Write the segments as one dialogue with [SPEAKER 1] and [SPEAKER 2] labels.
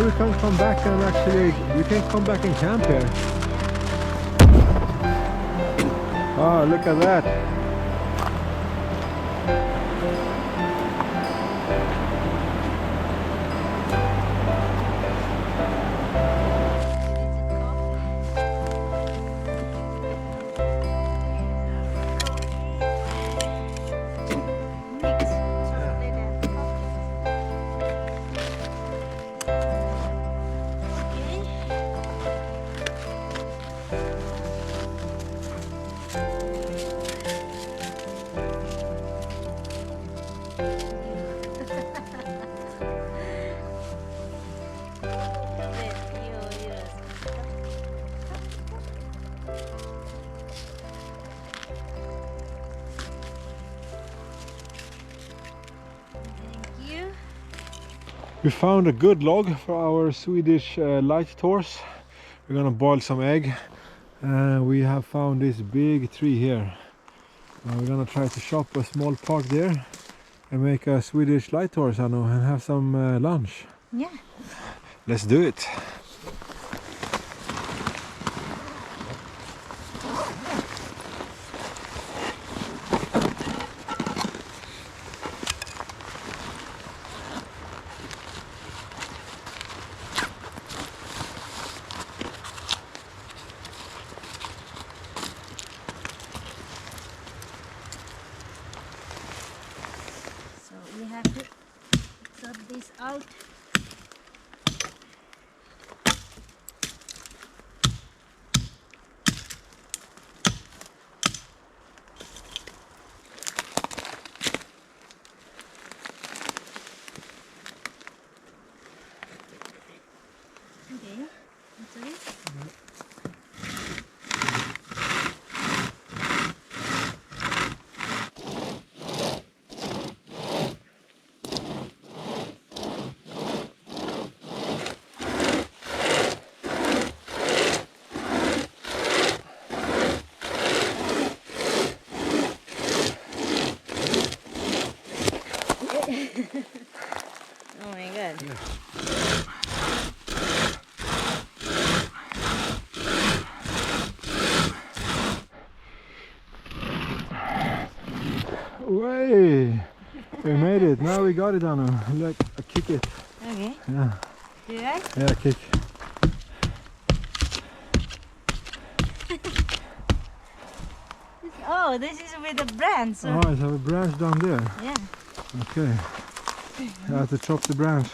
[SPEAKER 1] we can come back and actually, we can come back and camp here. Oh, look at that. We found a good log for our Swedish light torch. We're gonna boil some egg. We have found this big tree here. We're gonna try to chop a small part there and make a Swedish light torch, I know, and have some lunch.
[SPEAKER 2] Yeah.
[SPEAKER 1] Let's do it.
[SPEAKER 2] We have to cut this out. Okay, that's it. Oh my god.
[SPEAKER 1] Yeah. Way! We made it. Now we got it, Anu. Look, I kick it.
[SPEAKER 2] Okay.
[SPEAKER 1] Yeah.
[SPEAKER 2] Do I?
[SPEAKER 1] Yeah, kick.
[SPEAKER 2] Oh, this is with the branch. So.
[SPEAKER 1] Oh, I have a branch down there.
[SPEAKER 2] Yeah.
[SPEAKER 1] Okay. I have to chop the branch.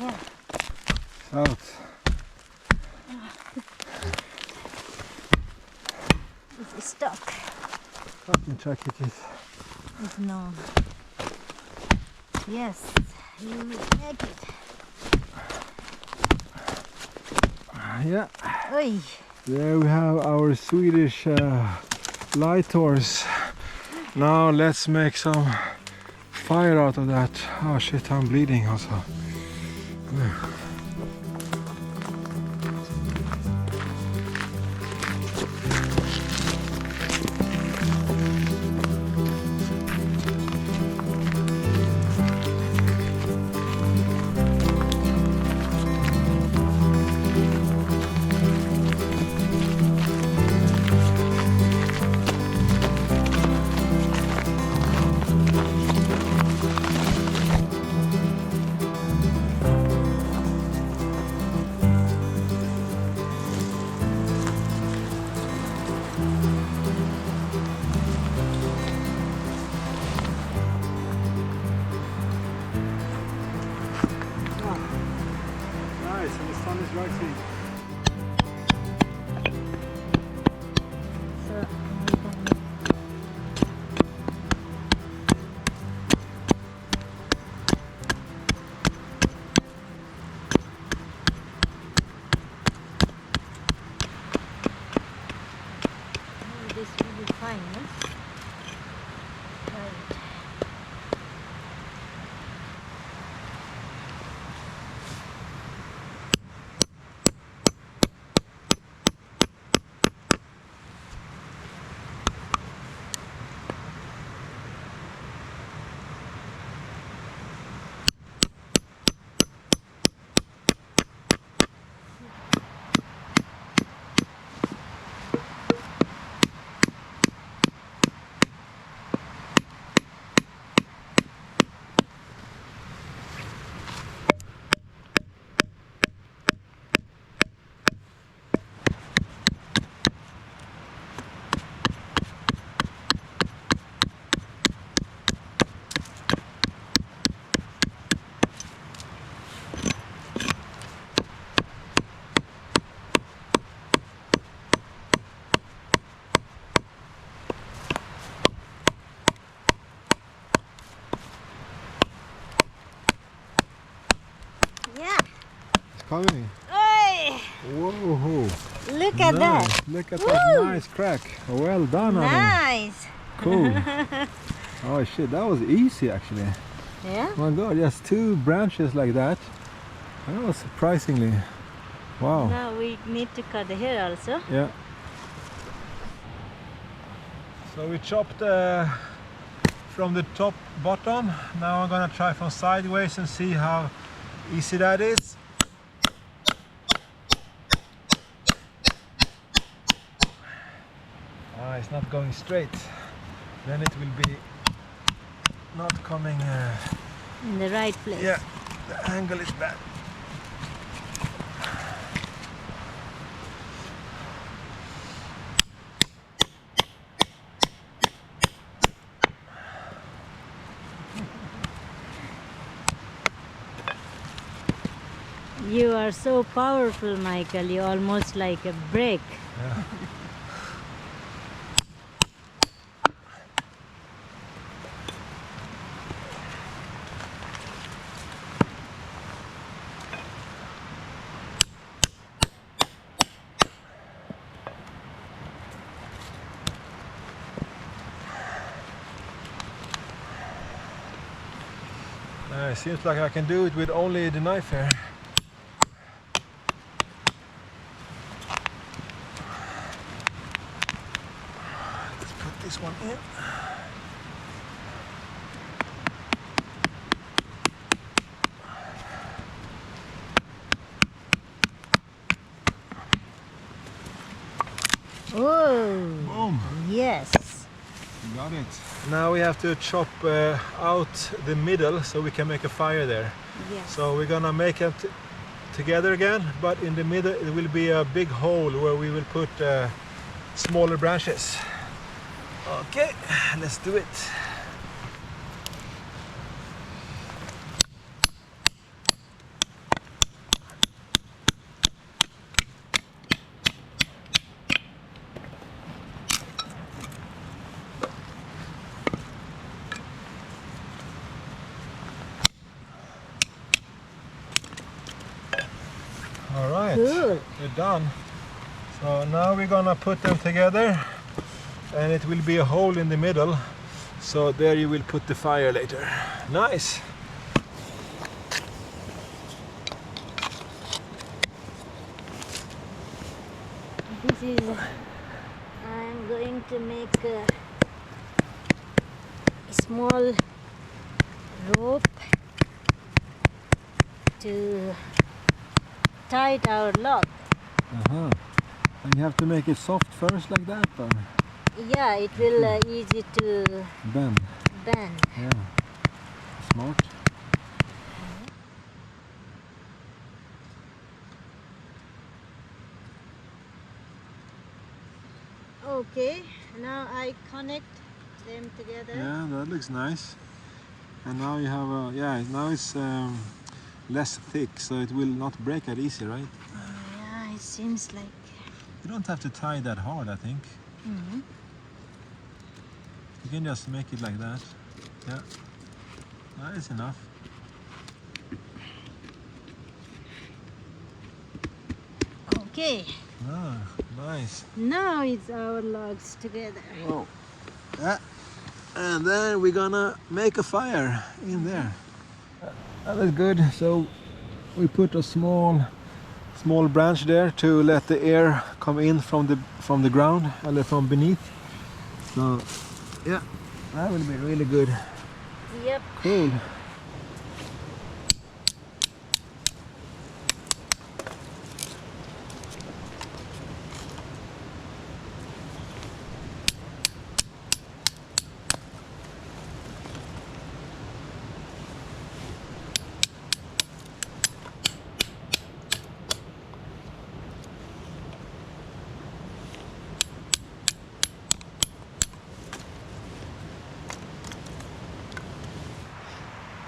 [SPEAKER 2] Yeah.
[SPEAKER 1] Out.
[SPEAKER 2] This is stuck.
[SPEAKER 1] Fucking check it is.
[SPEAKER 2] It's no. Yes, you will make it.
[SPEAKER 1] Yeah.
[SPEAKER 2] Oi.
[SPEAKER 1] There we have our Swedish light torch. Now let's make some fire out of that. Oh shit, I'm bleeding also. Nice, and the sun is rising.
[SPEAKER 2] So we can this will be fine, yes? Right.
[SPEAKER 1] coming.
[SPEAKER 2] Hey!
[SPEAKER 1] Whoa!
[SPEAKER 2] Look at that.
[SPEAKER 1] Look at
[SPEAKER 2] Woo!
[SPEAKER 1] that nice crack. Well done, Anna.
[SPEAKER 2] Nice.
[SPEAKER 1] Cool. Oh shit, that was easy actually.
[SPEAKER 2] Yeah.
[SPEAKER 1] My god, just 2 branches like that. That was surprisingly. Wow.
[SPEAKER 2] Now we need to cut the hair also.
[SPEAKER 1] Yeah. So we chopped from the top bottom. Now I'm gonna try from sideways and see how easy that is. Ah, it's not going straight. Then it will be not coming.
[SPEAKER 2] In the right place.
[SPEAKER 1] Yeah, the angle is bad.
[SPEAKER 2] You are so powerful, Michael. You're almost like a brick.
[SPEAKER 1] Yeah. It seems like I can do it with only the knife here. Let's put this one in.
[SPEAKER 2] Oh,
[SPEAKER 1] Boom!
[SPEAKER 2] yes.
[SPEAKER 1] Got it. Now we have to chop out the middle so we can make a fire there.
[SPEAKER 2] Yes.
[SPEAKER 1] So we're gonna make it together again, but in the middle it will be a big hole where we will put smaller branches. Okay, let's do it. All right,
[SPEAKER 2] Good.
[SPEAKER 1] we're done. So now we're gonna put them together and it will be a hole in the middle. So there you will put the fire later. Nice.
[SPEAKER 2] This is, I'm going to make a small rope to tie our log.
[SPEAKER 1] And you have to make it soft first like that, or
[SPEAKER 2] Yeah, it will easy to
[SPEAKER 1] bend.
[SPEAKER 2] bend.
[SPEAKER 1] Yeah. Smart.
[SPEAKER 2] Okay, now I connect them together.
[SPEAKER 1] Yeah, that looks nice. And now you have a, yeah, now it's less thick, so it will not break that easy, right?
[SPEAKER 2] Yeah, it seems like.
[SPEAKER 1] You don't have to tie that hard, I think.
[SPEAKER 2] Mhm.
[SPEAKER 1] You can just make it like that. Yeah, that is enough.
[SPEAKER 2] Okay,
[SPEAKER 1] Ah, nice.
[SPEAKER 2] now it's our logs together.
[SPEAKER 1] Whoa. Yeah. And then we're gonna make a fire in there. That is good. So we put a small branch there to let the air come in from the ground, or from beneath. So yeah, that will be really good.
[SPEAKER 2] Yep.
[SPEAKER 1] Cool.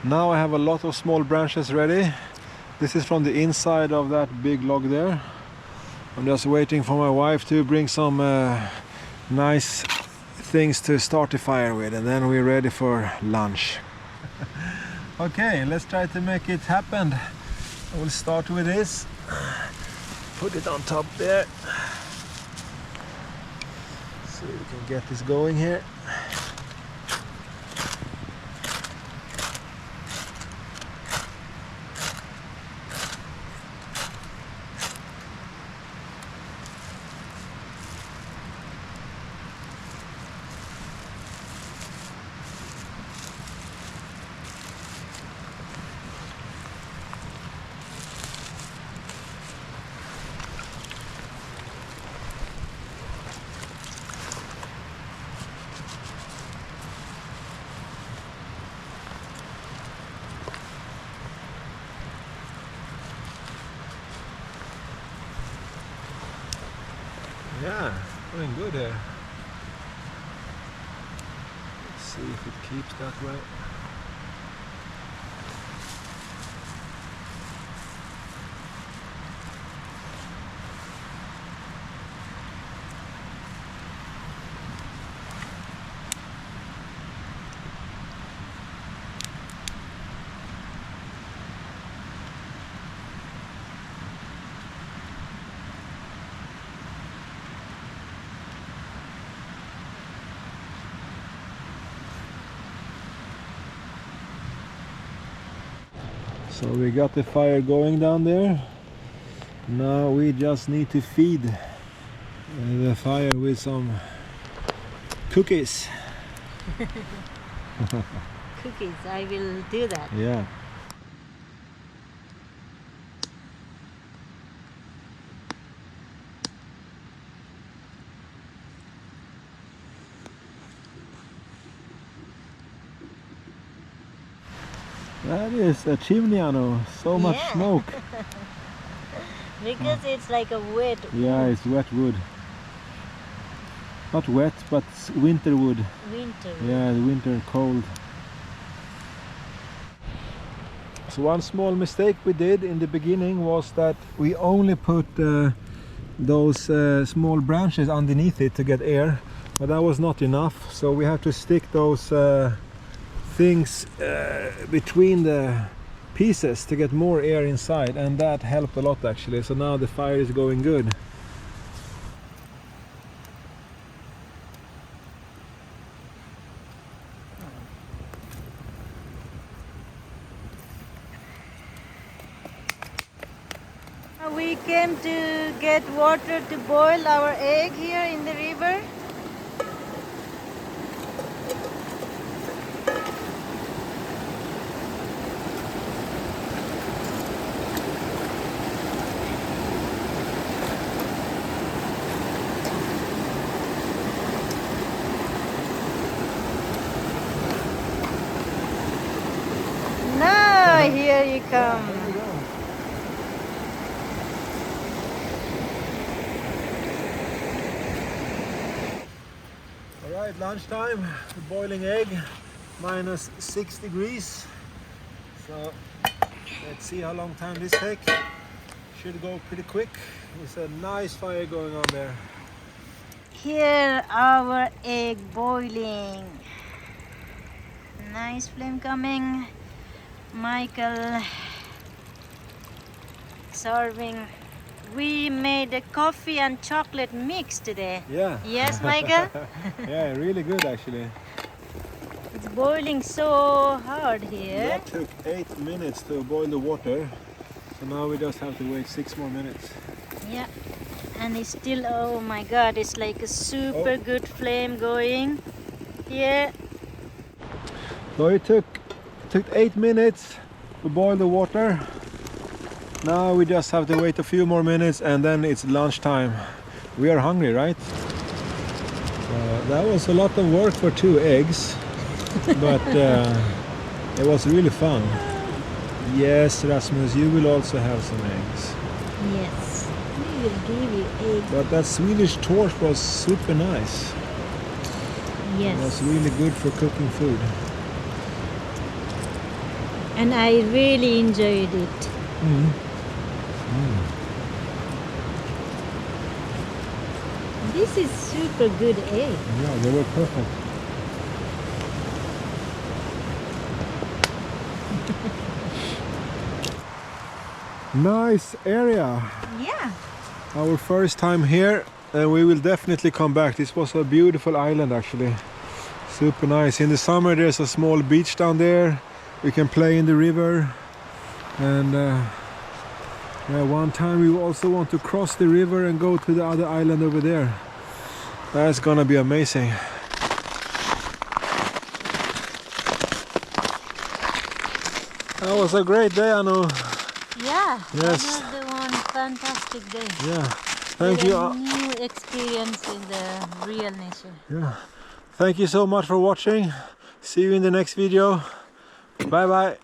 [SPEAKER 1] Now I have a lot of small branches ready. This is from the inside of that big log there. I'm just waiting for my wife to bring some nice things to start the fire with, and then we're ready for lunch. Okay, let's try to make it happen. We'll start with this. Put it on top there. So we can get this going here. Yeah, doing good here. Let's see if it keeps that way. So we got the fire going down there. Now we just need to feed the fire with some cookies.
[SPEAKER 2] Cookies, I will do that.
[SPEAKER 1] Yeah. That is a chimney, I know. So much
[SPEAKER 2] Yeah.
[SPEAKER 1] smoke.
[SPEAKER 2] Because it's like a wet
[SPEAKER 1] Yeah, it's wet wood. Not wet, but winter wood.
[SPEAKER 2] winter.
[SPEAKER 1] Yeah, the winter cold. So one small mistake we did in the beginning was that we only put those small branches underneath it to get air, but that was not enough. So we have to stick those things between the pieces to get more air inside, and that helped a lot actually. So now the fire is going good.
[SPEAKER 2] We came to get water to boil our egg here in the river. Now here you come.
[SPEAKER 1] Alright, lunchtime, boiling egg, minus 6 degrees. So let's see how long time this takes. Should go pretty quick. It's a nice fire going on there.
[SPEAKER 2] Here our egg boiling. Nice flame coming. Michael serving. We made a coffee and chocolate mix today.
[SPEAKER 1] Yeah.
[SPEAKER 2] Yes, Michael?
[SPEAKER 1] Yeah, really good actually.
[SPEAKER 2] It's boiling so hard here.
[SPEAKER 1] That took 8 minutes to boil the water. So now we just have to wait 6 more minutes.
[SPEAKER 2] Yeah. And it's still, oh my god, it's like a super good flame going here.
[SPEAKER 1] So it took 8 minutes to boil the water. Now we just have to wait a few more minutes and then it's lunchtime. We are hungry, right? That was a lot of work for 2 eggs, but it was really fun. Yes, Rasmus, you will also have some eggs.
[SPEAKER 2] Yes, we will give you egg.
[SPEAKER 1] But that Swedish torch was super nice.
[SPEAKER 2] Yes.
[SPEAKER 1] It was really good for cooking food.
[SPEAKER 2] And I really enjoyed it.
[SPEAKER 1] Mm.
[SPEAKER 2] This is super good egg.
[SPEAKER 1] Yeah, they were perfect. Nice area.
[SPEAKER 2] Yeah.
[SPEAKER 1] Our first time here, and we will definitely come back. This was a beautiful island actually. Super nice. In the summer there's a small beach down there. We can play in the river. And yeah, one time we also want to cross the river and go to the other island over there. That's gonna be amazing. That was a great day, Anu.
[SPEAKER 2] Yeah.
[SPEAKER 1] Yes.
[SPEAKER 2] That was the one fantastic day.
[SPEAKER 1] Yeah. Thank
[SPEAKER 2] With
[SPEAKER 1] you.
[SPEAKER 2] a new experience in the real nature.
[SPEAKER 1] Yeah. Thank you so much for watching. See you in the next video. Bye bye.